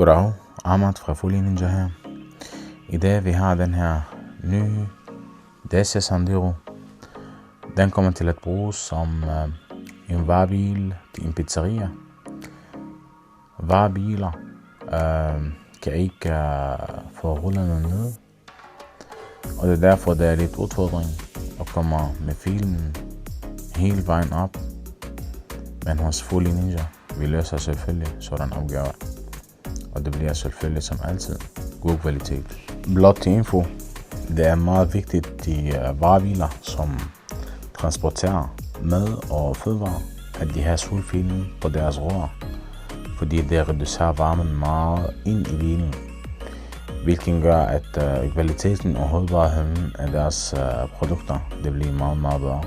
Goddag, Ahmad fra Folie Ninja her. I dag vi har den her nye Dacia Sandero. Den kommer til at bruges som en varebil til en pizzeria. Varebiler kan ikke få rullerne ned, og det er derfor, det er lidt udfordring at komme med filen hele vejen op. Men hos Folie Ninja, vi løser selvfølgelig sådan opgaver. Og det bliver selvfølgelig som altid god kvalitet. Blot til info, det er meget vigtigt de varebiler, som transporterer mad og fødevarer, at de har solfilen på deres rør, fordi det reducerer varmen meget ind i bilen, hvilket gør, at kvaliteten og holdbarheden af deres produkter det bliver meget bedre.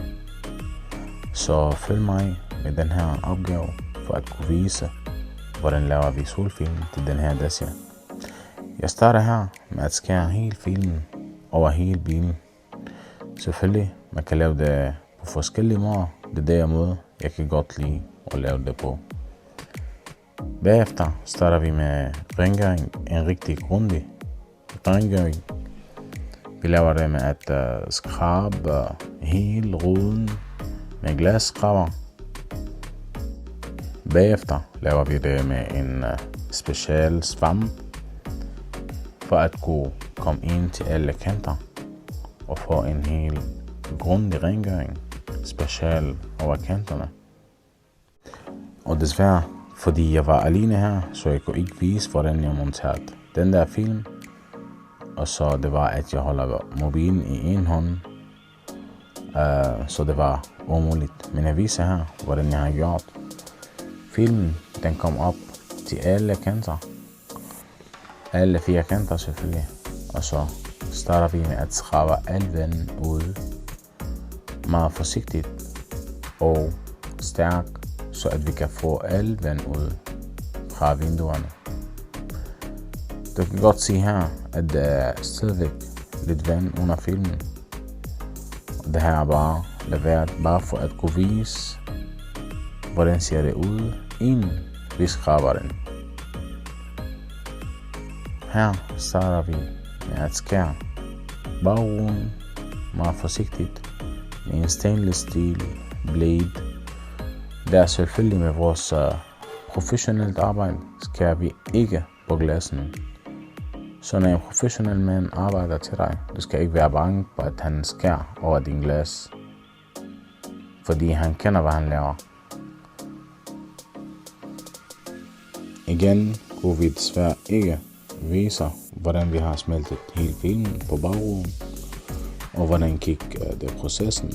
Så følg mig med den her opgave for at kunne vise, hvordan laver vi solfilen til den her Dacia. Jeg starter her med at skære hele filen over hele bilen. Selvfølgelig, man kan lave det på forskellige måder. Det er der måde, jeg kan godt lide at lave det på. Bagefter starter vi med rengøring, en rigtig grundig rengøring. Vi laver det med at skrabe hele ruden med glasskraber. Bagefter laver vi det med en special svamp for at kunne komme ind til alle kanter og få en helt grundig rengøring special over kanterne. Og desværre, fordi jeg var alene her, så jeg kunne ikke vise, hvordan jeg monterede den der film. Og så det var, at jeg holder mobilen i en hånd, så det var umuligt. Men jeg viser her, hvordan jeg har gjort. Filmen, den kom op til alle kanter. Alle 4 kanter selvfølgelig. Og så starter vi med at skrabe al vandet ud. Meget forsigtigt og stærkt, så at vi kan få al vand ud fra vinduerne. Du kan godt se her, at der er stadigvæk lidt vand under filmen. Og det her er bare leveret bare for at kunne vise, hvordan ser det ud, inden vi skraber den. Her starter vi med at skære bagruden meget forsigtigt med en stainless steel blade. Der selvfølgelig med vores professionelt arbejde skærer vi ikke på glassen. Så når en professionel mand arbejder til dig, du skal ikke være bange på at han skærer over din glas, fordi han kender hvad han laver. Igen kunne vi desværre ikke vise, hvordan vi har smeltet hele filmen på bagruden, og hvordan gik det processen.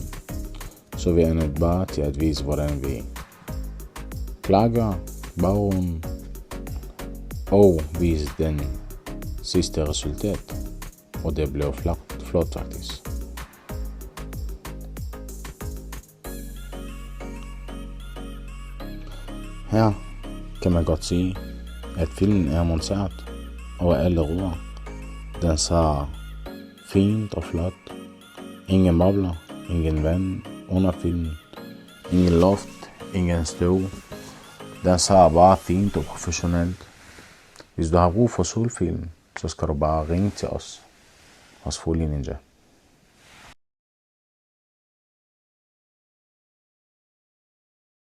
Så vi er nødt bare til at vise, hvordan vi klargør bagruden og vise den sidste resultat, og det blev flot faktisk. Her kan man godt se, at filmen er monteret over alle ruder. Den ser fint og flot. Ingen bobler, ingen vand under filmen, ingen luft, ingen støv. Den ser bare fint og professionelt. Hvis du har brug for solfilm, så skal du bare ringe til os hos Folie Ninja.